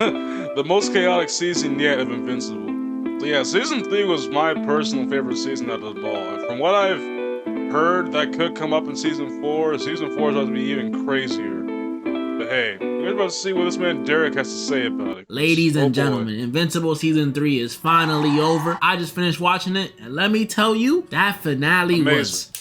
The most chaotic season yet of Invincible. So yeah, season 3 was my personal favorite season out of the ball. From what I've heard that could come up in season 4 is about to be even crazier. But hey, we're about to see what this man Derek has to say about it. Ladies Oh and boy. gentlemen, Invincible Season 3 is finally over. I just finished watching it, and let me tell you, that finale was...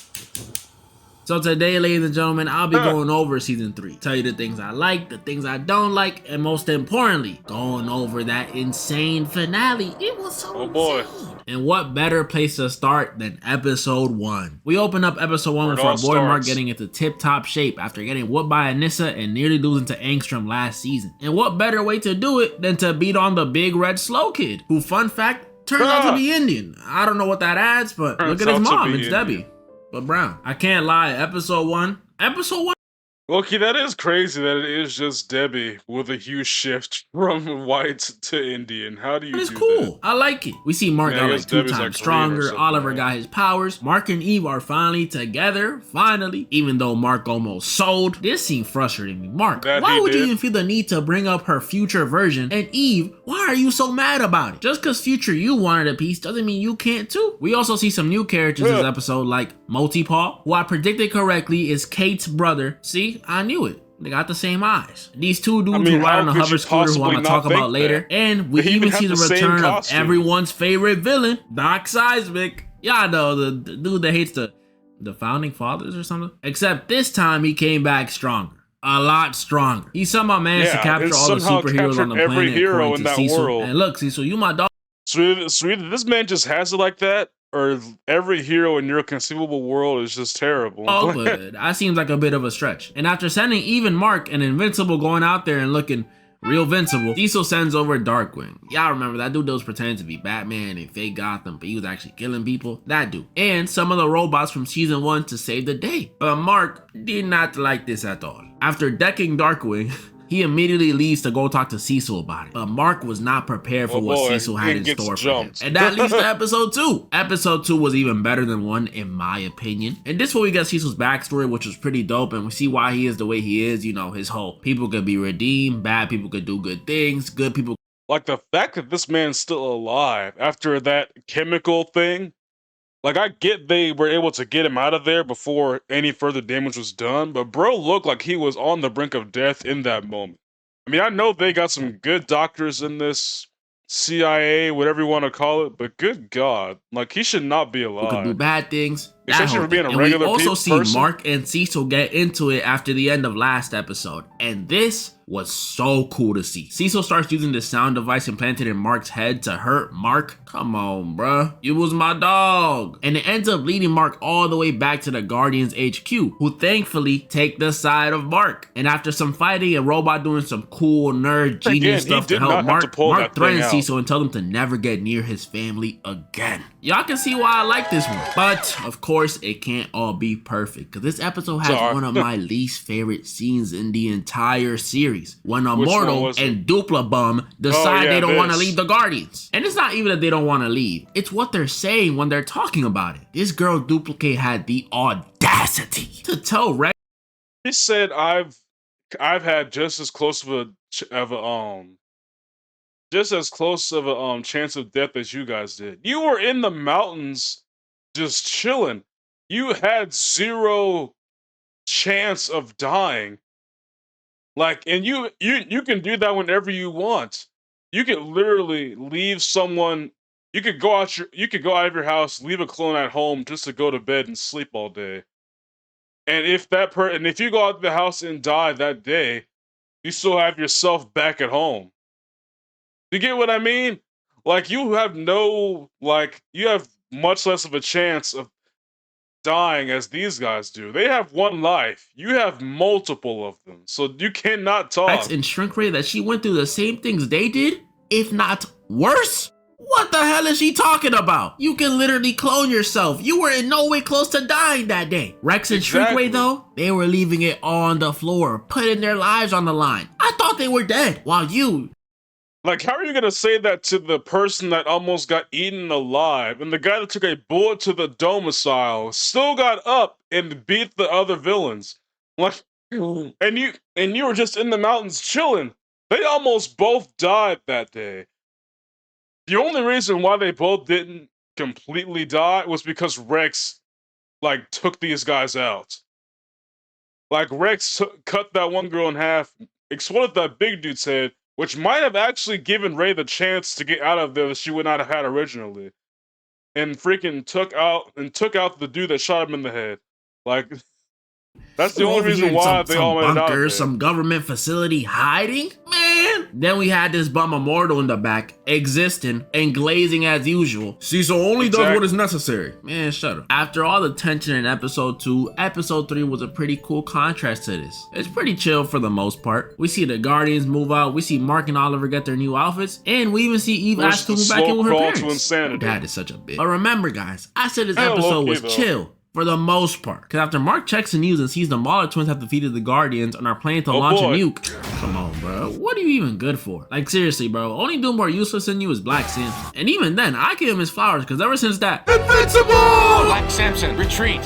So today, ladies and gentlemen, I'll be going over Season 3. Tell you the things I like, the things I don't like, and most importantly, going over that insane finale. It was so insane. And what better place to start than episode 1? We open up episode 1 with our boy Mark getting into tip-top shape after getting whooped by Anissa and nearly losing to Angstrom last season. And what better way to do it than to beat on the big red slow kid, who, fun fact, turns out to be Indian. I don't know what that adds, but look at his mom, it's Debbie. But Brown, I can't lie, episode 1, Okay, that is crazy that it is just Debbie with a huge shift from white to Indian. How do you do that? It's cool. I like it. We see Mark got like 2 times stronger. Oliver got his powers. Mark and Eve are finally together. Finally. Even though Mark almost sold. This seemed frustrating me. Mark, why would you even feel the need to bring up her future version? And Eve, why are you so mad about it? Just because future you wanted a piece doesn't mean you can't too. We also see some new characters this episode like Multipaw, who I predicted correctly is Kate's brother. See? I knew it. They got the same eyes. These two dudes who ride on a hover scooter who I'm gonna talk about later. And we even see the return of everyone's favorite villain, Doc Seismic. Y'all know, the dude that hates the founding fathers or something. Except this time he came back stronger. A lot stronger. He somehow managed to capture all the superheroes on the planet according to Cecil. And look, Cecil, you my dog. So either this man just has it like that, or every hero in your conceivable world is just terrible. Oh, but that seems like a bit of a stretch. And after sending even Mark and Invincible going out there and looking real vincible, Cecil sends over Darkwing. Y'all remember that dude that was pretending to be Batman and fake Gotham, but he was actually killing people? That dude. And some of the robots from season 1 to save the day. But Mark did not like this at all. After decking Darkwing, he immediately leaves to go talk to Cecil about it. But Mark was not prepared for what Cecil had in store for him. And that leads to episode 2. Episode 2 was even better than 1 in my opinion. And this is where we get Cecil's backstory, which was pretty dope. And we see why he is the way he is. You know, his whole people could be redeemed, bad people could do good things, good people. Like the fact that this man's still alive after that chemical thing. Like, I get they were able to get him out of there before any further damage was done, but bro looked like he was on the brink of death in that moment. I mean, I know they got some good doctors in this CIA, whatever you want to call it, but good God, like, he should not be alive. Who could do bad things. Especially for being a regular person. We also see Mark and Cecil get into it after the end of last episode, and this was so cool to see. Cecil starts using the sound device implanted in Mark's head to hurt Mark. Come on, bruh. You was my dog. And it ends up leading Mark all the way back to the Guardians HQ, who thankfully take the side of Mark. And after some fighting and Robot doing some cool nerd genius stuff to help Mark, Mark threatens Cecil and tells him to never get near his family again. Y'all can see why I like this one. But, of course, it can't all be perfect, because this episode has one of my least favorite scenes in the entire series. When Immortal and Dupla Bum decide they don't want to leave the Guardians. And it's not even that they don't want to leave. It's what they're saying when they're talking about it. This girl Duplicate had the audacity to tell Rex. He said, I've had just as close of a chance of death as you guys did. You were in the mountains just chilling. You had zero chance of dying. Like, and you can do that whenever you want. You could literally leave someone. You could go out of your house, leave a clone at home just to go to bed and sleep all day. And if you go out of the house and die that day, you still have yourself back at home. You get what I mean? Like, you have much less of a chance of dying as these guys do. They have one life. You have multiple of them. So you cannot talk. And Shrink Ray that she went through the same things they did, if not worse. What the hell is she talking about? You can literally clone yourself. You were in no way close to dying that day. Rex and Shrink Ray though, they were leaving it on the floor, putting their lives on the line. I thought they were dead, while you... Like, how are you gonna say that to the person that almost got eaten alive, and the guy that took a bullet to the domicile still got up and beat the other villains? Like, and you were just in the mountains chilling. They almost both died that day. The only reason why they both didn't completely die was because Rex like took these guys out. Like Rex cut that one girl in half, exploded that big dude's head, which might have actually given Ray the chance to get out of there that she would not have had originally. And freaking took out the dude that shot him in the head. Like that's the We're only over here reason in why they all some made it out of bunker, there. some government facility hiding? Man! Then we had this bum immortal in the back, existing and glazing as usual. Cecil only does what is necessary. Man, shut up. After all the tension in episode 2, episode 3 was a pretty cool contrast to this. It's pretty chill for the most part. We see the Guardians move out, we see Mark and Oliver get their new outfits, and we even see Eve ask to move back in with her parents. Her dad is such a bitch. But remember guys, I said this episode was chill. For the most part. Because after Mark checks the news and sees the Mauler twins have defeated the Guardians and are planning to launch a nuke. Come on, bro. What are you even good for? Like, seriously, bro. Only dude more useless than you is Black Samson. And even then, I give him his flowers because ever since that Invincible! Black Samson, retreat!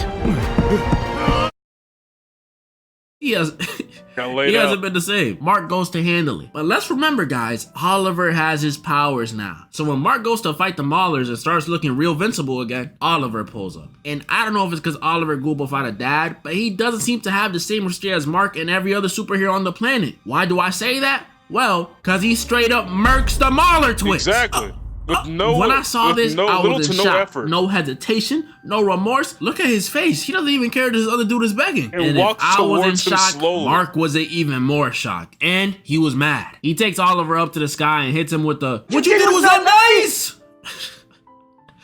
He hasn't been the same. Mark goes to handle it. But let's remember, guys, Oliver has his powers now. So when Mark goes to fight the Maulers and starts looking real invincible again, Oliver pulls up. And I don't know if it's because Oliver grew up without a dad, but he doesn't seem to have the same history as Mark and every other superhero on the planet. Why do I say that? Well, because he straight up murks the Mauler twins. Exactly. When I saw this, I was in shock. No hesitation, no remorse. Look at his face. He doesn't even care that this other dude is begging. And if I was in shock, Mark was in even more shock. And he was mad. He takes Oliver up to the sky and hits him with the, "What you did was not nice!"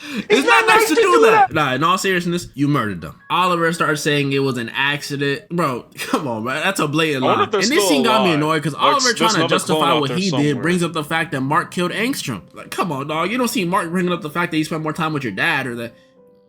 It's not nice to do that. Nah, in all seriousness, you murdered them. Oliver started saying it was an accident. Bro, come on, man. That's a blatant lie. And this scene got me annoyed because Oliver trying to justify what he did brings up the fact that Mark killed Angstrom. Like, come on, dog. You don't see Mark bringing up the fact that you spent more time with your dad or that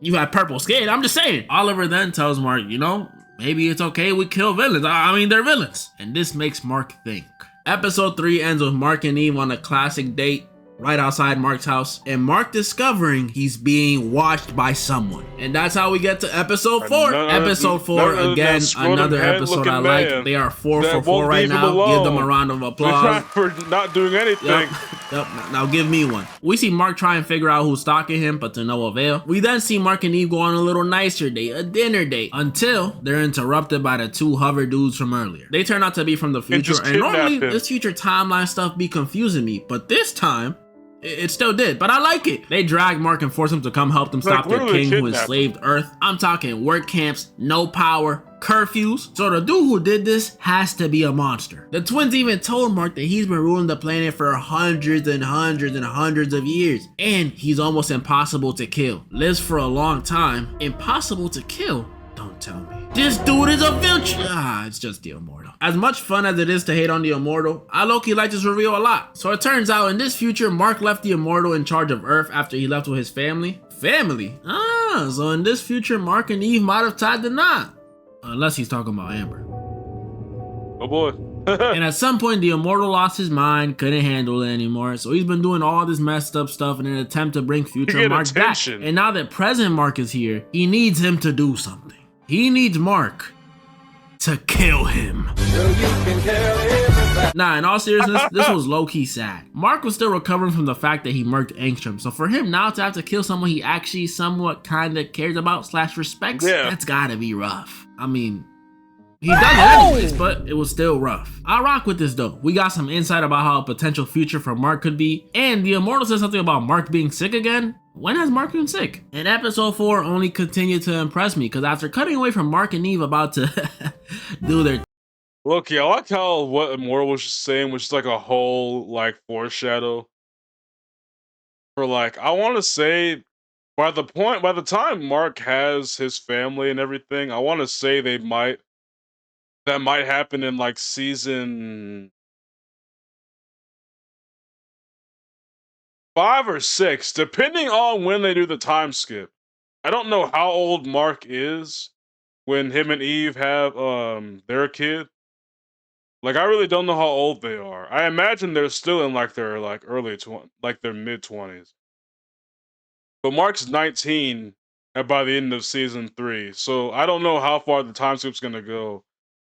you had purple skin. I'm just saying. Oliver then tells Mark, you know, maybe it's okay we kill villains. I mean, they're villains. And this makes Mark think. Episode 3 ends with Mark and Eve on a classic date right outside Mark's house, and Mark discovering he's being watched by someone. And that's how we get to episode 4. Episode 4, again, another episode I like. They are 4 for 4 right now. Give them a round of applause. For not doing anything. Yep. Now give me one. We see Mark try and figure out who's stalking him, but to no avail. We then see Mark and Eve go on a little nicer date, a dinner date, until they're interrupted by the 2 hover dudes from earlier. They turn out to be from the future, and normally this future timeline stuff be confusing me, but this time, it still did, but I like it. They drag Mark and force him to come help them stop their king who enslaved Earth. I'm talking work camps, no power, curfews. So the dude who did this has to be a monster. The twins even told Mark that he's been ruling the planet for hundreds and hundreds and hundreds of years. And he's almost impossible to kill. Lives for a long time. Impossible to kill? Don't tell me. This dude is a villain. It's just the Immortal. As much fun as it is to hate on the Immortal, I low-key like this reveal a lot. So it turns out in this future, Mark left the Immortal in charge of Earth after he left with his family. So in this future, Mark and Eve might have tied the knot. Unless he's talking about Amber. Oh boy. And at some point, the Immortal lost his mind, couldn't handle it anymore. So he's been doing all this messed up stuff in an attempt to bring future Mark back. And now that present Mark is here, he needs him to do something. He needs Mark to kill him. Nah, in all seriousness, this was low-key sad. Mark was still recovering from the fact that he murked Angstrom, so for him now to have to kill someone he actually somewhat kinda cares about / respects, that's gotta be rough. I mean, he does it anyways, but it was still rough. I rock with this though. We got some insight about how a potential future for Mark could be, and the Immortal said something about Mark being sick again. When has Mark been sick? And episode 4 only continued to impress me, because after cutting away from Mark and Eve about to do their Look, I like how what Immortal was just saying was just like a whole like foreshadow. For like, I want to say by the time Mark has his family and everything, I want to say that might happen in like season 5 or 6, depending on when they do the time skip. I don't know how old Mark is when him and Eve have their kid. Like, I really don't know how old they are. I imagine they're still in like their like their mid 20s. But Mark's 19 by the end of season 3, so I don't know how far the time skip's gonna go.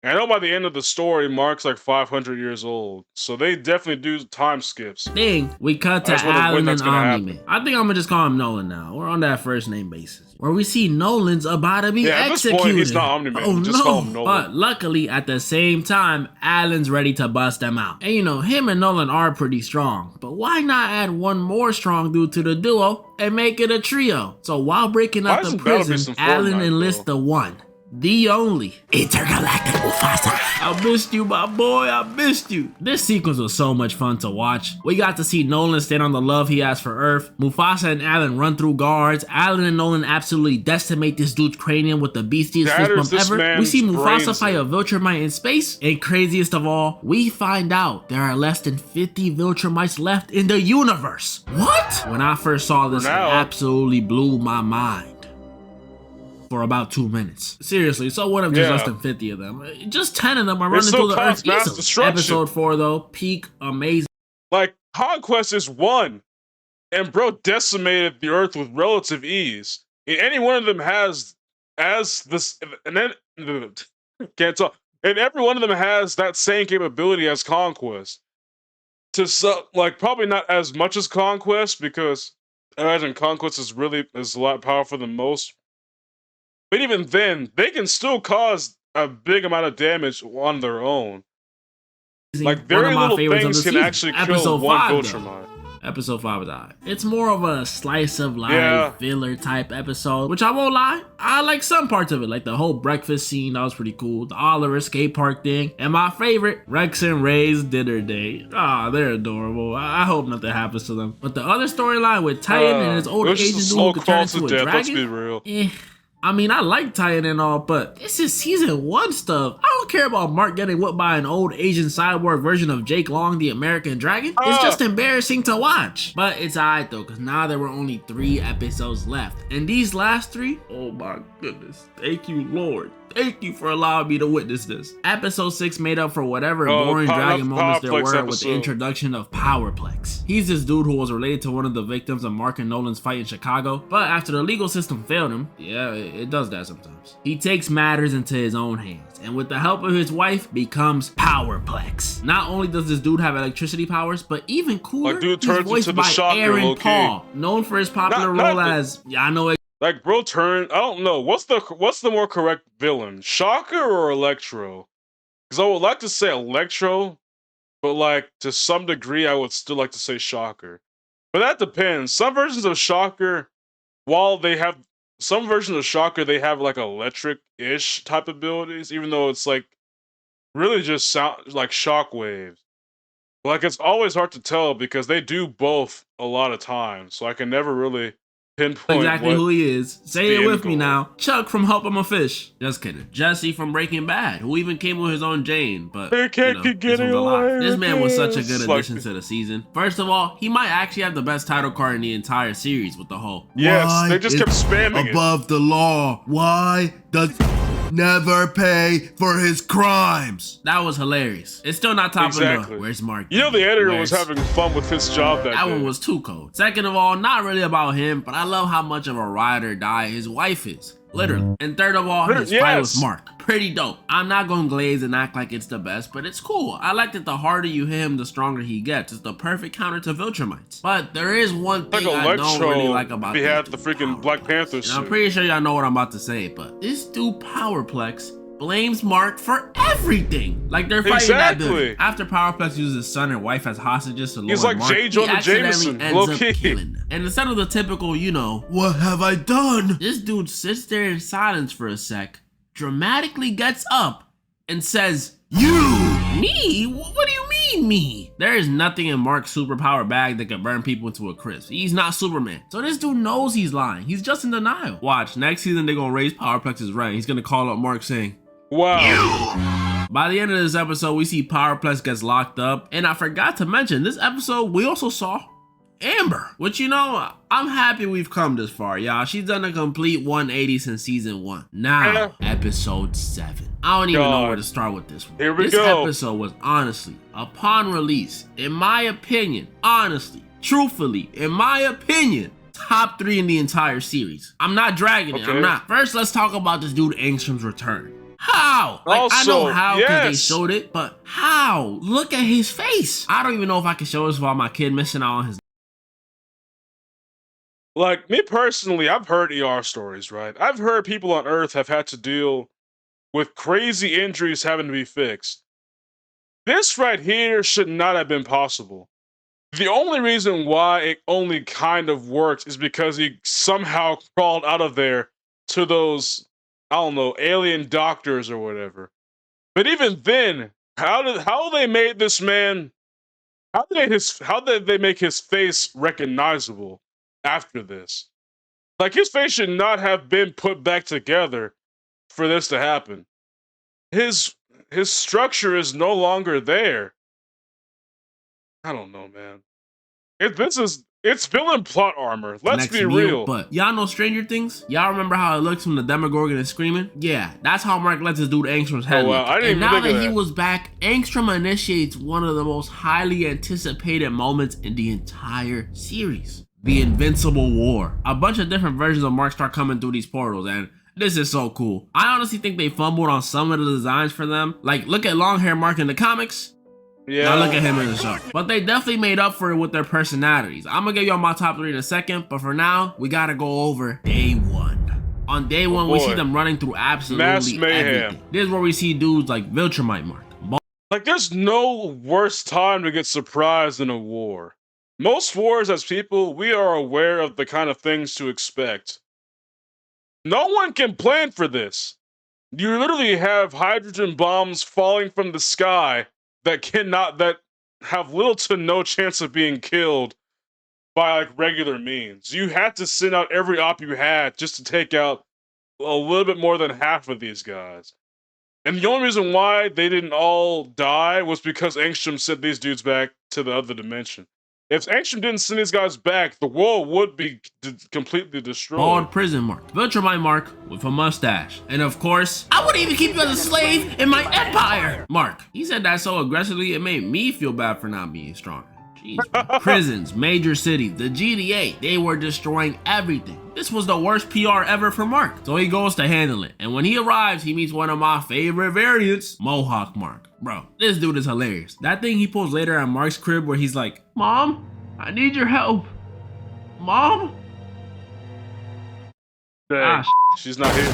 And I know by the end of the story, Mark's like 500 years old, so they definitely do time skips. Thing, we cut to I just wonder when Alan that's and gonna Omni-Man. happen. I think I'm gonna just call him Nolan now. We're on that first name basis. Where we see Nolan's about to be Yeah, at this executed. point, he's not Omni-Man. Oh Just call him no. Nolan. But luckily, at the same time, Alan's ready to bust them out. And you know, him and Nolan are pretty strong. But why not add one more strong dude to the duo and make it a trio? So while breaking Why up the isn't Battle Beast prison, in Alan Fortnite, enlists though? the one, the only intergalactic Mufasa. I missed you, my boy. I missed you. This sequence was so much fun to watch. We got to see Nolan stand on the love he has for Earth. Mufasa and Alan run through guards. Alan and Nolan absolutely decimate this dude's cranium with the beastiest fist Shatters bump this ever. We man's see Mufasa brains fight a in. Viltrumite in space. And craziest of all, we find out there are less than 50 Viltrumites left in the universe. What? When I first saw this, it now. absolutely blew my mind. For about 2 minutes. Seriously, so what if there's less than 50 of them? Just 10 of them are running still through the Earth caused mass easily. destruction. Episode 4 though, peak amazing. Like, Conquest is one, and bro decimated the Earth with relative ease. And any one of them has this, and then can't talk. And every one of them has that same capability as Conquest. Like, probably not as much as Conquest, because I imagine Conquest is a lot powerful than most. But even then, they can still cause a big amount of damage on their own. Like, very little things can actually kill one Viltrumite. Episode 5 is alright. It's more of a slice of life filler type episode, which I won't lie, I like some parts of it, like the whole breakfast scene, that was pretty cool, the Oliver skate park thing, and my favorite, Rex and Ray's dinner date. Ah, they're adorable. I hope nothing happens to them. But the other storyline with Titan and his old Asian dude who could turn into a dragon, let's be real. I mean, I like Titan and all, but this is season 1 stuff. I don't care about Mark getting whipped by an old Asian cyborg version of Jake Long, the American Dragon. It's just embarrassing to watch. But it's alright though, because now there were only 3 episodes left. And these last 3, oh my goodness. Thank you, Lord. Thank you for allowing me to witness this. Episode 6 made up for whatever boring dragon moments there were with the introduction of Powerplex. He's this dude who was related to one of the victims of Mark and Nolan's fight in Chicago, but after the legal system failed him, yeah, it does that sometimes, he takes matters into his own hands, and with the help of his wife, becomes Powerplex. Not only does this dude have electricity powers, but even cooler, Like, dude he's turns voiced into the by Shocker, Aaron low-key. Paul, known for his popular role as, yeah, I know it. Like, bro I don't know, what's the more correct villain? Shocker or Electro? Because I would like to say Electro, but like, to some degree, I would still like to say Shocker. But that depends. Some versions of Shocker, they have like electric-ish type abilities, even though it's like really just sound like shockwaves. Like, it's always hard to tell because they do both a lot of times, so I can never really pinpoint exactly what who he is. Say it with me goal. now. Chuck from Help I'm a Fish. Just kidding. Jesse from Breaking Bad, who even came with his own Jane, but They can't keep getting away this with man was such a this. good addition to the season. First of all, he might actually have the best title card in the entire series with the whole Yes, they just kept spamming above the law. Why does never pay for his crimes? That was hilarious. It's still not top of the where's Mark? You know, the editor was having fun with his job that That day. one was too cold. Second of all, not really about him, but I love how much of a ride or die his wife is. Literally. And third of all, his fight with Mark. Pretty dope. I'm not gonna glaze and act like it's the best, but it's cool. I like that the harder you hit him, the stronger he gets. It's the perfect counter to Viltrumites. But there is one thing I don't really like about this. He had the freaking Black Panther suit. I'm pretty sure y'all know what I'm about to say, but this dude Powerplex blames Mark for everything. Like they're fighting that building. After Powerplex uses his son and wife as hostages to lure like Mark, J. Jonah Jameson, ends up killing them. And instead of the typical, you know, what have I done? This dude sits there in silence for a sec, dramatically gets up, and says, "You? Me? What do you mean me?" There is nothing in Mark's superpower bag that can burn people into a crisp. He's not Superman. So this dude knows he's lying. He's just in denial. Watch, next season they're gonna raise Powerplex's rank. He's gonna call up Mark saying, "Wow." By the end of this episode, we see Powerplex gets locked up. And I forgot to mention, this episode, we also saw Amber, which, you know, I'm happy we've come this far, y'all. She's done a complete 180 since season 1. Now, episode 7. I don't even know where to start with this one. Here we this go. episode was honestly, upon release, in my opinion, honestly, truthfully, in my opinion, top 3 in the entire series. I'm not dragging it, I'm not. First, let's talk about this dude Angstrom's return. How? Like, I know Also, how because they yes, showed it, but how? Look at his face. I don't even know if I can show this while my kid missing out on his. like me personally, I've heard ER stories, right? I've heard people on Earth have had to deal with crazy injuries having to be fixed. This right here should not have been possible. The only reason why it only kind of worked is because he somehow crawled out of there to those, I don't know, alien doctors or whatever. But even then, how they made this man how did they make his face recognizable after this? Like his face should not have been put back together for this to happen. His his structure is no longer there. I don't know, man. It's villain plot armor. Let's Next be meal, real. but y'all know Stranger Things? Y'all remember how it looks when the Demogorgon is screaming? Yeah, that's how Mark lets his dude Angstrom's head Oh wow, look. I didn't And even now think that of he that. was back, Angstrom initiates one of the most highly anticipated moments in the entire series. The Invincible War. A bunch of different versions of Mark start coming through these portals, and this is so cool. I honestly think they fumbled on some of the designs for them. Like, look at long hair Mark in the comics. Yeah. Now look at him in the show. But they definitely made up for it with their personalities. I'm gonna give y'all my top 3 in a second, but for now, we gotta go over day 1. On day 1, we see them running through absolutely everything. This is where we see dudes like Viltrumite Mark. Like, there's no worse time to get surprised than a war. Most wars, as people, we are aware of the kind of things to expect. No one can plan for this. You literally have hydrogen bombs falling from the sky that have little to no chance of being killed by like regular means. You had to send out every op you had just to take out a little bit more than half of these guys. And the only reason why they didn't all die was because Angstrom sent these dudes back to the other dimension. If Angstrom didn't send these guys back, the world would be completely destroyed. Bald prison Mark. Viltrumite Mark with a mustache. And of course, I wouldn't even keep you as a slave in my empire. Mark. He said that so aggressively, it made me feel bad for not being strong. Jeez, man. Prisons, major cities, the GTA, they were destroying everything. This was the worst PR ever for Mark. So he goes to handle it. And when he arrives, he meets one of my favorite variants, Mohawk Mark. Bro, this dude is hilarious. That thing he pulls later at Mark's crib where he's like, Mom, I need your help. Mom? Dang, she's not here.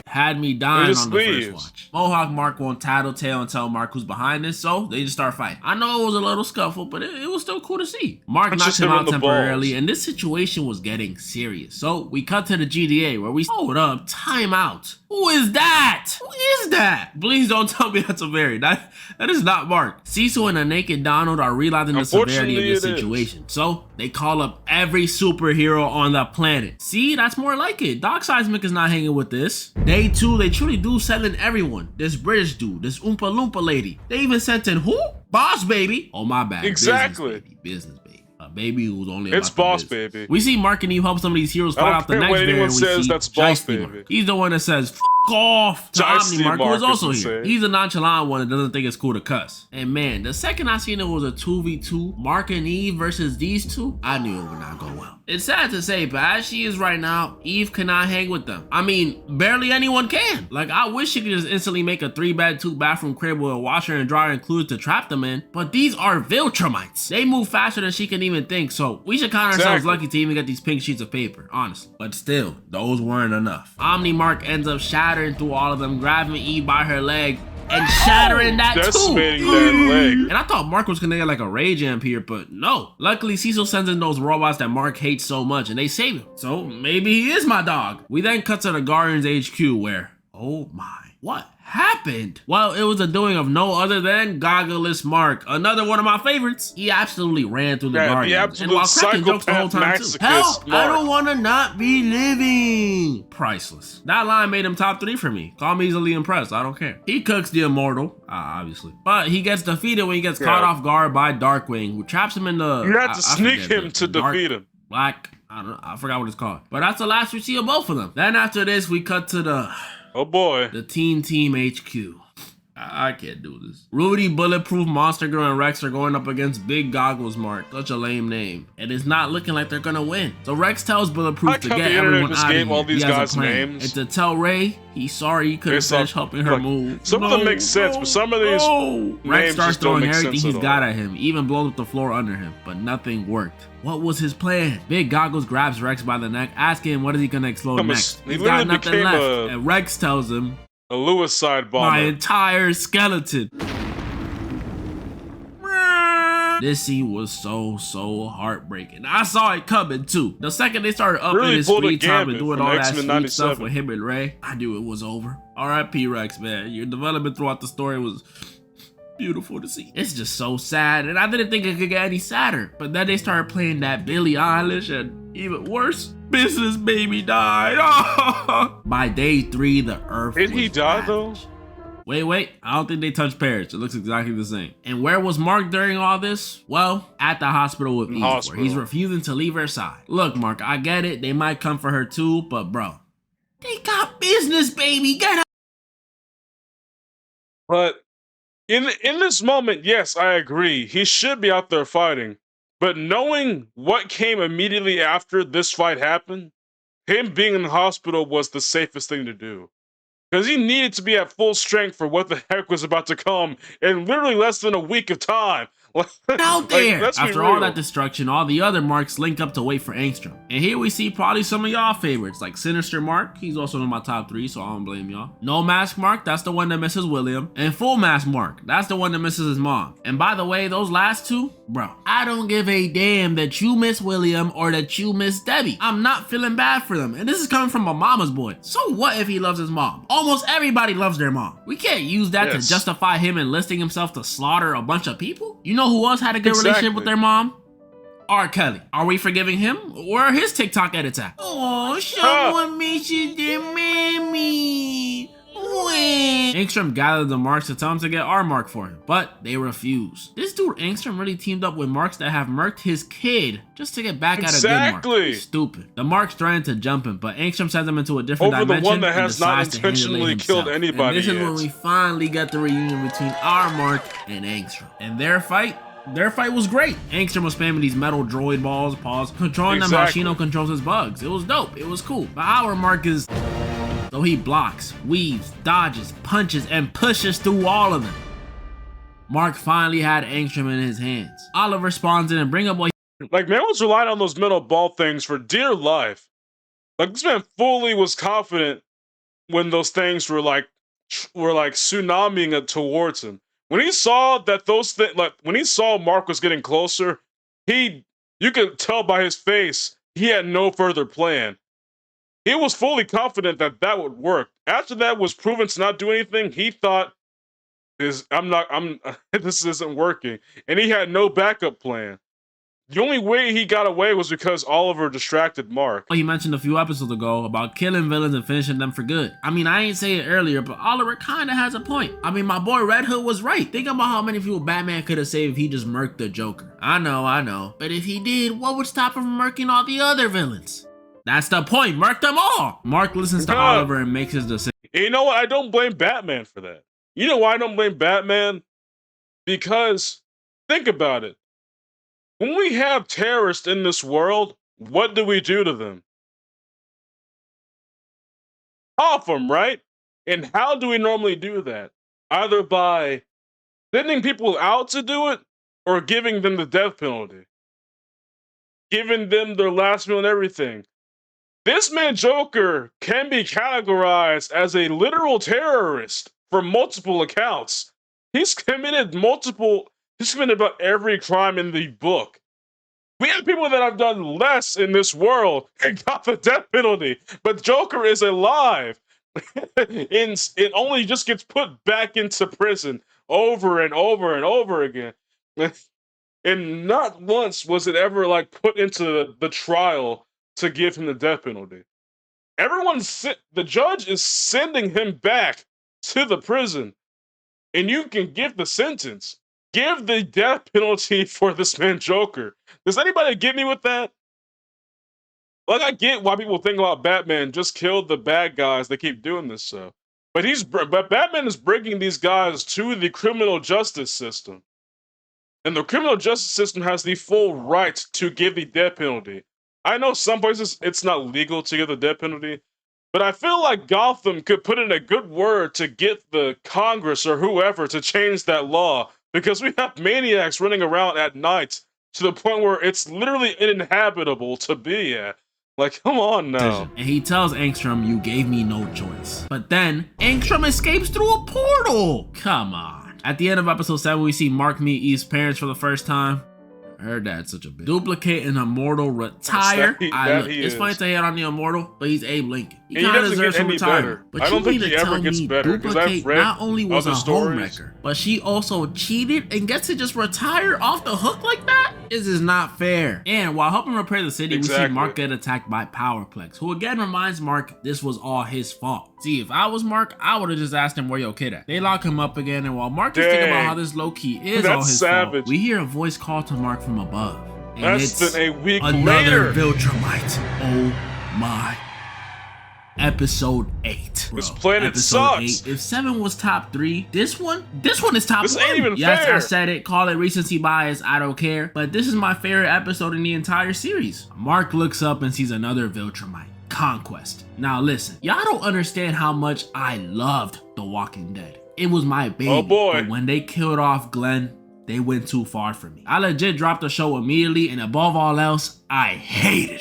Had me dying on the leaves. first watch. Mohawk Mark won't tattletale and tell Mark who's behind this, so they just start fighting. I know it was a little scuffle, but it was still cool to see. Mark knocks him out temporarily, and this situation was getting serious. So we cut to the GTA where we hold up, time out. Who is that? Who is that? Please don't tell me that's a variant. That is not Mark. Cecil and a naked Donald are realizing the severity of this situation. So they call up every superhero on the planet. See, that's more like it. Doc Seismic is not hanging with this. Day 2, they truly do send in everyone. This British dude, this Oompa Loompa lady. They even sent in who? Boss Baby. Oh, my bad. Exactly. Business baby. A baby who's only It's Boss Baby. We see Mark and Eve help some of these heroes fight out the next variant. We see that's Boss Jeisty Baby. Mark. He's the one that says F off to Omni Mark, who is also here. He's a nonchalant one that doesn't think it's cool to cuss. And man, the second I seen it was a 2v2, Mark and Eve versus these two, I knew it would not go well. It's sad to say, but as she is right now, Eve cannot hang with them. I mean, barely anyone can. Like, I wish she could just instantly make a 3-bed, 2-bathroom crib with a washer and dryer included to trap them in, but these are Viltrumites. They move faster than she can even think, so we should count ourselves lucky to even get these pink sheets of paper, honestly. But still, those weren't enough. Omni Mark ends up shattering through all of them, grabbing Eve by her leg, and shattering that too. That leg. And I thought Mark was gonna get like a rage amp here, but no. Luckily, Cecil sends in those robots that Mark hates so much, and they save him. So maybe he is my dog. We then cut to the Guardians HQ where, oh my, what happened? Well, it was a doing of no other than Goggleless Mark, another one of my favorites. He absolutely ran through the Guardians, and while cracking jokes the whole time too. Help! I don't want to not be living. Priceless. That line made him top 3 for me. Call me easily impressed. I don't care. He cooks the immortal, obviously, but he gets defeated when he gets caught off guard by Darkwing, who traps him in the. You had to sneak him to defeat him. Black. I don't know. I forgot what it's called. But that's the last we see of both of them. Then after this, we cut to the. Oh boy. The Teen Team HQ. I can't do this. Rudy, Bulletproof, Monster Girl, and Rex are going up against Big Goggles Mark. Such a lame name. And it's not looking like they're gonna win. So Rex tells I Bulletproof like to how get the internet everyone just out of gave all here. He these has a guys plan. names. And to tell Ray he's sorry he couldn't Based off- finish helping her like, move. some of them make sense, but some of these Rex names starts just don't throwing make everything sense he's at got all. at him, even blows up the floor under him, but nothing worked. What was his plan? Big Goggles grabs Rex by the neck, asking him what is he gonna explode next. He He's got literally nothing became left, and Rex tells him, a suicide bomber. my entire skeleton. This scene was so heartbreaking. I saw it coming too. The second they started upping Really his pulled a screen time and gambit doing from all that X-Men sweet 97. stuff with him and Ray, I knew it was over. R.I.P. Rex, man. Your development throughout the story was beautiful to see. It's just so sad, and I didn't think it could get any sadder. But then they started playing that Billie Eilish, and even worse, Business Baby died. By day 3, the Earth Did was he die though? ravaged. Wait, I don't think they touched Parrish. It looks exactly the same. And where was Mark during all this? Well, at the hospital with Eve, where he's refusing to leave her side. Look, Mark, I get it. They might come for her too, but bro, they got business, baby. Get up. But in this moment, yes, I agree. He should be out there fighting. But knowing what came immediately after this fight happened, him being in the hospital was the safest thing to do. Because he needed to be at full strength for what the heck was about to come in literally less than a week of time. Out there! Let's be After all real. that destruction, all the other Marks link up to wait for Angstrom. And here we see probably some of y'all favorites, like Sinister Mark. He's also in my top 3, so I don't blame y'all. No Mask Mark, that's the one that misses William. And Full Mask Mark, that's the one that misses his mom. And by the way, those last two, bro, I don't give a damn that you miss William or that you miss Debbie. I'm not feeling bad for them. And this is coming from a mama's boy. So what if he loves his mom? Almost everybody loves their mom. We can't use that to justify him enlisting himself to slaughter a bunch of people. You know who else had a good relationship with their mom? R. Kelly. Are we forgiving him? Where are his TikTok edits at? Oh, someone misses their mammy. Angstrom gathered the Marks to tell him to get our Mark for him, but they refused. This dude Angstrom really teamed up with Marks that have murked his kid just to get back at a good Mark. He's stupid. The Marks threatened to jump him, but Angstrom sends him into a different dimension the one that and has not decides to handle it intentionally killed himself. anybody And this is yet. when we finally get the reunion between our Mark and Angstrom. And their fight was great. Angstrom was spamming these metal droid balls, controlling them how Shino controls his bugs. It was dope. It was cool. But our Mark is... So he blocks, weaves, dodges, punches, and pushes through all of them. Mark finally had Angstrom in his hands. Oliver spawns in and bring up what like, man was relying on those metal ball things for dear life. Like, this man fully was confident when those things were like tsunamiing it towards him. When he saw that those things, like when he saw Mark was getting closer, you could tell by his face he had no further plan. He was fully confident that that would work. After that was proven to not do anything, he thought, this isn't working. And he had no backup plan. The only way he got away was because Oliver distracted Mark. he mentioned a few episodes ago about killing villains and finishing them for good. I mean, I ain't say it earlier, but Oliver kinda has a point. I mean, my boy Red Hood was right. Think about how many people Batman could have saved if he just murked the Joker. I know. But if he did, what would stop him from murking all the other villains? That's the point. Murk them all. Mark listens to Oliver and makes his decision. And you know what? I don't blame Batman for that. You know why I don't blame Batman? Because, think about it. When we have terrorists in this world, what do we do to them? Off them, right? And how do we normally do that? Either by sending people out to do it, or giving them the death penalty. Giving them their last meal and everything. This man Joker can be categorized as a literal terrorist for multiple accounts. He's committed about every crime in the book. We have people that have done less in this world and got the death penalty, but Joker is alive. And it only just gets put back into prison over and over and over again. And not once was it ever like put into the trial to give him the death penalty. The judge is sending him back to the prison, and you can give the sentence. Give the death penalty for this man Joker. Does anybody get me with that? Like, I get why people think about Batman just killed the bad guys. They keep doing this, so. But Batman is bringing these guys to the criminal justice system. And the criminal justice system has the full right to give the death penalty. I know some places it's not legal to give the death penalty, but I feel like Gotham could put in a good word to get the Congress or whoever to change that law, because we have maniacs running around at night to the point where it's literally uninhabitable to be at. Like, come on now. And he tells Angstrom, "You gave me no choice." But then Angstrom escapes through a portal. Come on. At the end of episode 7, we see Mark meet Eve's parents for the first time. Her dad's such a bitch. Duplicate an immortal retire. It's funny to hate on the immortal, but he's Abe Lincoln. He kind of deserves some retirement. But I don't you think need he to ever tell gets me better, because I've Duplicate read not only was a other stories. homewrecker, but she also cheated and gets to just retire off the hook like that? This is not fair. And while helping repair the city, we see Mark get attacked by Powerplex, who again reminds Mark this was all his fault. See, if I was Mark, I would have just asked him where your kid at. They lock him up again, and while Mark is thinking about how this low-key is all his fault, we hear a voice call to Mark from above. And Less than a week another later. Viltrumite. Oh my. Episode 8. This planet Episode sucks. 8. If 7 was top 3, this one is top 1. This ain't even yes, fair. I said it. Call it recency bias. I don't care. But this is my favorite episode in the entire series. Mark looks up and sees another Viltrumite. Conquest. Now listen, y'all don't understand how much I loved The Walking Dead. It was my baby. Oh boy. But when they killed off Glenn, they went too far for me. I legit dropped the show immediately, and above all else, I hated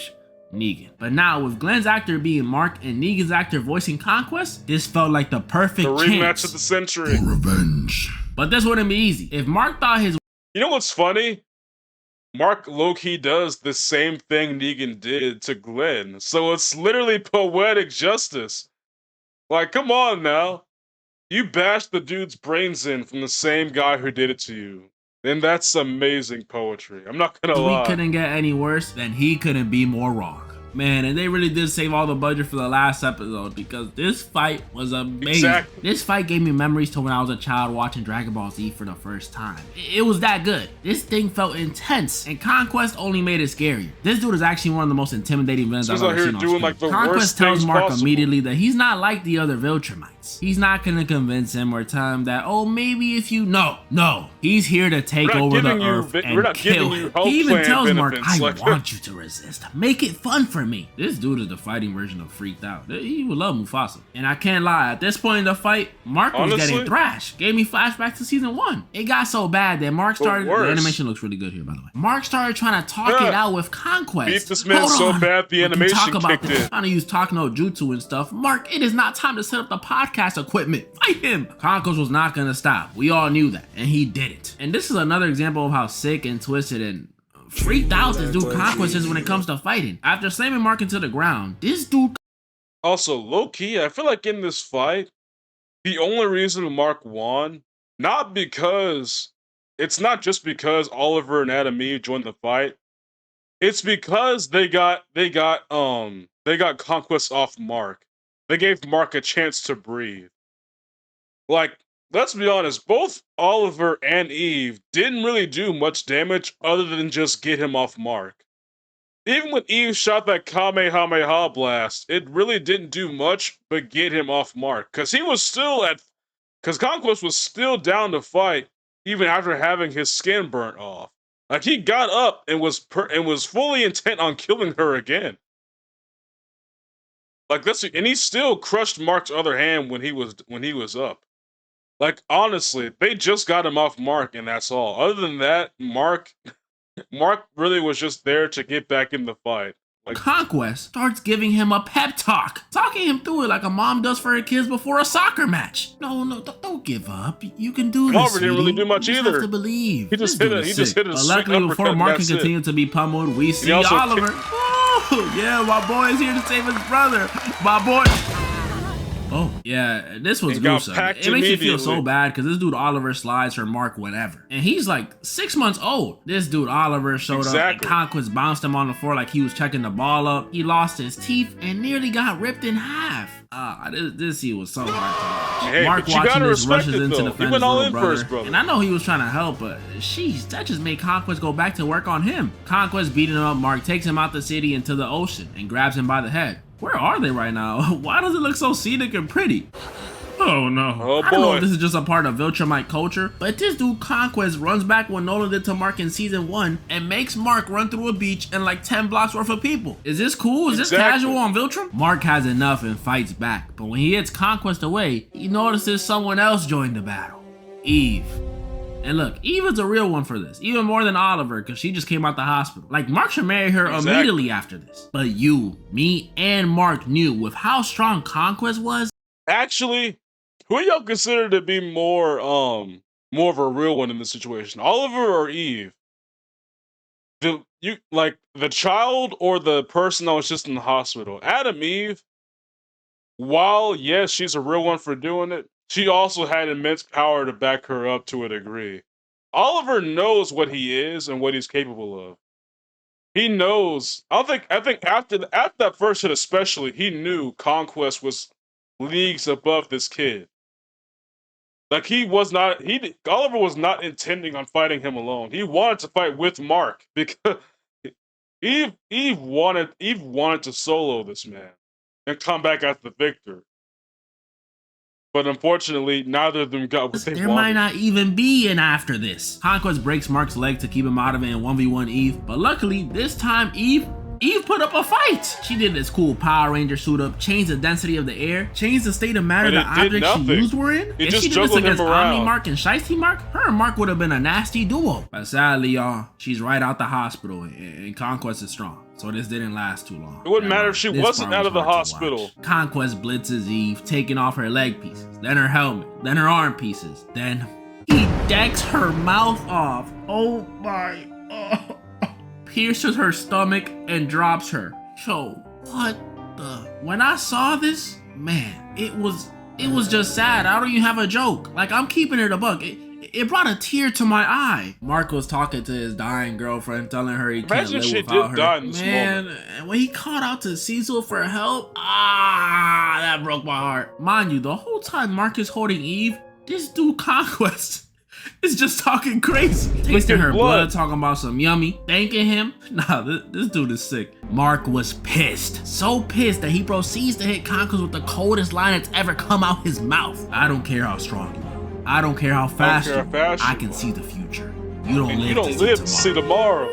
Negan. But now, with Glenn's actor being Mark and Negan's actor voicing Conquest, this felt like the perfect The chance rematch of the century. for revenge. But this wouldn't be easy. If Mark thought his... You know what's funny? Mark low-key does the same thing Negan did to Glenn. So it's literally poetic justice. Like, come on now. You bashed the dude's brains in from the same guy who did it to you. And that's amazing poetry. I'm not gonna lie. We couldn't get any worse, then he couldn't be more wrong. Man, and they really did save all the budget for the last episode, because this fight was amazing. Exactly. This fight gave me memories to when I was a child watching Dragon Ball Z for the first time. It was that good. This thing felt intense, and Conquest only made it scarier. This dude is actually one of the most intimidating villains I've ever seen on screen. Like Conquest tells Mark possible. immediately that he's not like the other Viltrumites. He's not gonna convince him or tell him that, oh, maybe if you... No. He's here to take over the Earth and kill him. He even tells Mark, I want you to resist. Make it fun for me. This dude is the fighting version of Freaked Out. He would love Mufasa. And I can't lie, at this point in the fight, Mark was getting thrashed. Gave me flashbacks to season 1. It got so bad that Mark started... The animation looks really good here, by the way. Mark started trying to talk it out with Conquest. Beat this man so bad the animation kicked in. Trying to use talk no jutsu and stuff. Mark, it is not time to set up the podcast equipment. Fight him. Conquest was not gonna stop. We all knew that. And he did it. And this is another example of how sick and twisted and freaked out this dude Conquest is when it comes to fighting. After slamming Mark into the ground, this dude... Also, low-key, I feel like in this fight, the only reason Mark won, it's not just because Oliver and Adam Eve joined the fight. It's because they got Conquest off Mark. They gave Mark a chance to breathe. Like, let's be honest, both Oliver and Eve didn't really do much damage other than just get him off Mark. Even when Eve shot that Kamehameha blast, it really didn't do much but get him off Mark. Because Conquest was still down to fight even after having his skin burnt off. Like, he got up and was fully intent on killing her again. Like, and he still crushed Mark's other hand when he was up. Like, honestly, they just got him off Mark, and that's all. Other than that, Mark really was just there to get back in the fight. Like, Conquest starts giving him a pep talk, talking him through it like a mom does for her kids before a soccer match. No, don't give up. You can do this. Oliver didn't really do much either. You have to believe. He just hit a But luckily, before Mark can continue to be pummeled, we see Oliver. Oh, yeah, my boy is here to save his brother. My boy. Oh, yeah, this was gruesome. It makes you feel so bad because this dude Oliver slides for Mark whatever. And he's like 6 months old. This dude Oliver showed up and Conquest bounced him on the floor like he was checking the ball up. He lost his teeth and nearly got ripped in half. This scene was so hard to watch. Hey, Mark watching this rushes into the fence, little brother. brother. And I know he was trying to help, but sheesh, that just made Conquest go back to work on him. Conquest beating him up, Mark takes him out the city into the ocean and grabs him by the head. Where are they right now? Why does it look so scenic and pretty? Oh no. Oh I don't know if boy. this is just a part of Viltrumite culture, but this dude Conquest runs back what Nolan did to Mark in season 1 and makes Mark run through a beach and like 10 blocks worth of people. Is this cool? Is this casual on Viltrum? Mark has enough and fights back, but when he hits Conquest away, he notices someone else joined the battle. Eve. And look, Eve is a real one for this, even more than Oliver, because she just came out the hospital. Like, Mark should marry her immediately after this. But you, me, and Mark knew with how strong Conquest was. Actually, who y'all consider to be more of a real one in this situation? Oliver or Eve? The child or the person that was just in the hospital? Adam Eve, while yes, she's a real one for doing it, she also had immense power to back her up to a degree. Oliver knows what he is and what he's capable of. He knows. I think after that first hit, especially, he knew Conquest was leagues above this kid. Like he was not. Oliver was not intending on fighting him alone. He wanted to fight with Mark because Eve wanted to solo this man and come back as the victor. But unfortunately, neither of them got what they There wanted. might not even be an after this. Conquest breaks Mark's leg to keep him out of it and 1v1 Eve, but luckily this time Eve put up a fight. She did this cool Power Ranger suit up, changed the density of the air, changed the state of matter the objects she used were in. If she did this against Omni Mark and Shiesty Mark, her and Mark would have been a nasty duo. But sadly, y'all, she's right out the hospital and Conquest is strong. So this didn't last too long. It wouldn't matter if she wasn't out of the hospital. Conquest blitzes Eve, taking off her leg pieces, then her helmet, then her arm pieces, then he decks her mouth off. Oh my, pierces her stomach and drops her. So what the? When I saw this, man, it was just sad. I don't even have a joke. Like, I'm keeping it a buck. It brought a tear to my eye. Mark was talking to his dying girlfriend, telling her he can't live without her. Man, and when he called out to Cecil for help, that broke my heart. Mind you, the whole time Mark is holding Eve, this dude Conquest is just talking crazy. Tasting her blood, talking about some yummy, thanking him. Nah, this dude is sick. Mark was pissed. So pissed that he proceeds to hit Conquest with the coldest line that's ever come out his mouth. I don't care how strong you are. I don't care how fast you are. I can see the future. You don't live to see tomorrow.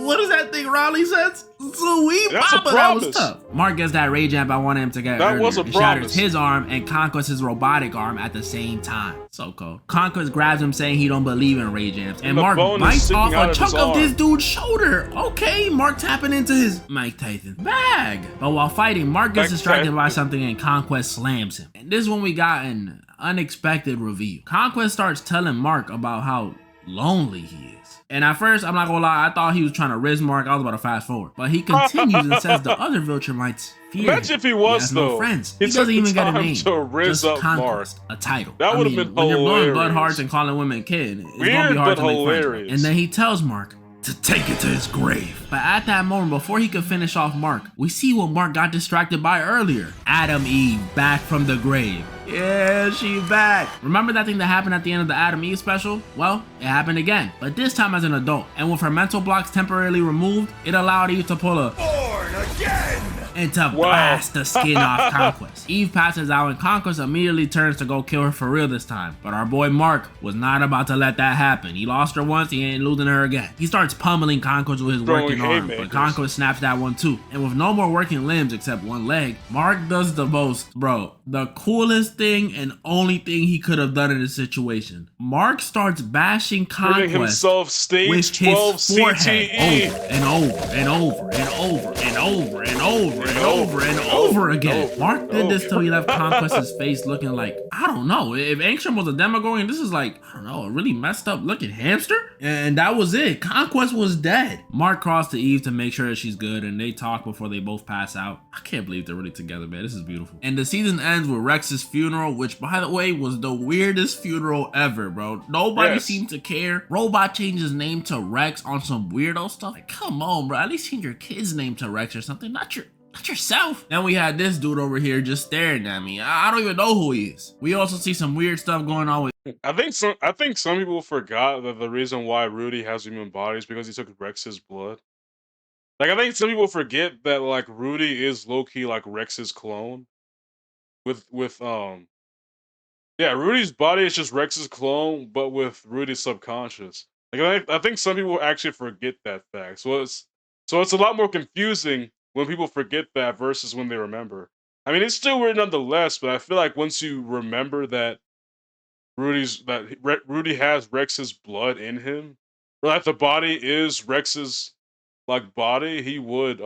What is that thing Raleigh says? Sweet papa, that was tough. Mark gets that rage amp I wanted him to get earlier. Was a promise. Shatters his arm and Conquest his robotic arm at the same time. So cool. Conquest grabs him saying he don't believe in rage amps. And Mark bites off a chunk of this dude's shoulder. Okay, Mark tapping into his Mike Tyson bag. But while fighting, Mark gets distracted by something and Conquest slams him. And this is when we got an unexpected reveal. Conquest starts telling Mark about how lonely he is. And at first, I'm not gonna lie, I thought he was trying to riz Mark. I was about to fast forward. But he continues and says the other Viltrumites fear him. Imagine if he was, though. No friends. He doesn't even get a name. Just Conquest, a title. That would have been hilarious. When you're blowing blood hearts and calling women kid, it's gonna be hard to make friends. And then he tells Mark to take it to his grave. But at that moment, before he could finish off Mark, we see what Mark got distracted by earlier. Adam Eve back from the grave. Yeah, she back. Remember that thing that happened at the end of the Adam Eve special? Well, it happened again, but this time as an adult. And with her mental blocks temporarily removed, it allowed Eve to pull a born again and to blast the skin off Conquest. Eve passes out and Conquest immediately turns to go kill her for real this time. But our boy Mark was not about to let that happen. He lost her once, he ain't losing her again. He starts pummeling Conquest with his working arm, but Conquest snaps that one too. And with no more working limbs except one leg, Mark does the most, the coolest thing and only thing he could have done in this situation. Mark starts bashing Conquest himself stage with 12 his forehead CTE. over and over and over and over and over and over and over and over again. Mark did this till he left Conquest's face looking like, I don't know, if Angstrom was a Demogorgon, this is like, I don't know, a really messed up looking hamster? And that was it. Conquest was dead. Mark crawls to Eve to make sure that she's good and they talk before they both pass out. I can't believe they're really together, man. This is beautiful. And the season ends with Rex's funeral, which by the way was the weirdest funeral ever, bro. Nobody seemed to care. Robot changed his name to Rex on some weirdo stuff. Like, come on, bro. At least change your kid's name to Rex or something. Not yourself. Then we had this dude over here just staring at me. I don't even know who he is. We also see some weird stuff going on with. I think some people forgot that the reason why Rudy has human body is because he took Rex's blood. Like, I think some people forget that like Rudy is low-key like Rex's clone. With Yeah, Rudy's body is just Rex's clone, but with Rudy's subconscious. Like I think some people actually forget that fact. So it's a lot more confusing when people forget that versus when they remember. I mean, it's still weird nonetheless, but I feel like once you remember that Rudy has Rex's blood in him, or that the body is Rex's like body, he would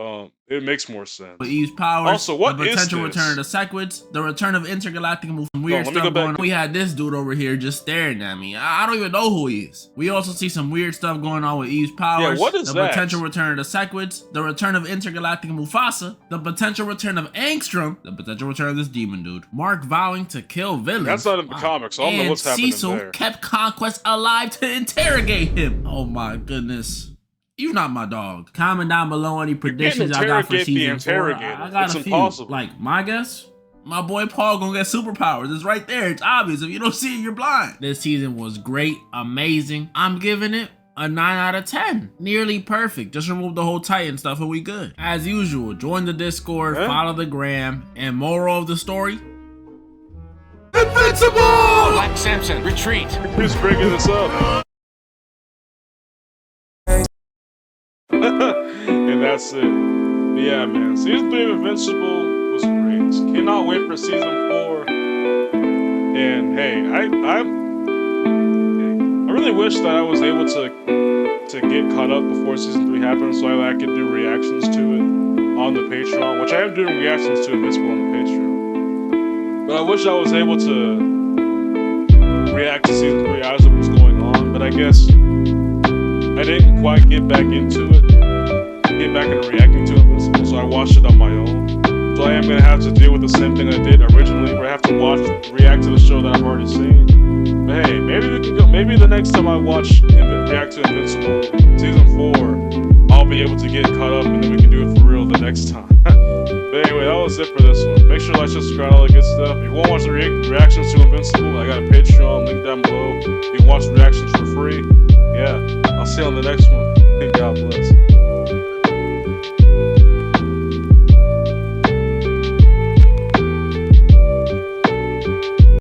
it makes more With sense. Eve's powers, Also, the what is potential return of this? the Sequids, the return of intergalactic move, some No, weird let me go stuff going on. back. We had this dude over here just staring at me. I don't even know who he is. We also see some weird stuff going on with Eve's Yeah, powers, what is the that? potential return of the Sequids, the return of intergalactic Mufasa, the potential return of Angstrom, the potential return of this demon dude, Mark vowing to kill villains. That's not in the comics, so I don't know and what's happening Cecil there. kept Conquest alive to interrogate him. Oh my goodness. You not my dog. Comment down below any predictions I got for interrogate the season 4. interrogator. I got It's a few. impossible. Like my guess, my boy Paul gonna get superpowers. It's right there. It's obvious. If you don't see it, you're blind. This season was great, amazing. I'm giving it a 9 out of 10. Nearly perfect. Just remove the whole Titan stuff and we good. As usual, join the Discord, follow the gram, and moral of the story, invincible! Black Samson, retreat. Who's bringing this up? And that's it. But yeah, man. Season 3 of Invincible was great. Cannot wait for season 4. And hey, I really wish that I was able to get caught up before season 3 happens, so I could do reactions to it on the Patreon, which I am doing reactions to Invincible on the Patreon. But I wish I was able to react to season 3 as it was going on. But I guess I didn't quite get back into reacting to Invincible, so I watched it on my own. So I am gonna have to deal with the same thing I did originally, where I have to react to the show that I've already seen. But hey, maybe we can go. Maybe the next time I react to Invincible season 4, I'll be able to get caught up, and then we can do it for real the next time. But anyway, that was it for this one. Make sure to like, subscribe, all the good stuff. If you want to watch the reactions to Invincible, I got a Patreon link down below. You can watch the reactions for free. Yeah, I'll see you on the next one. God bless.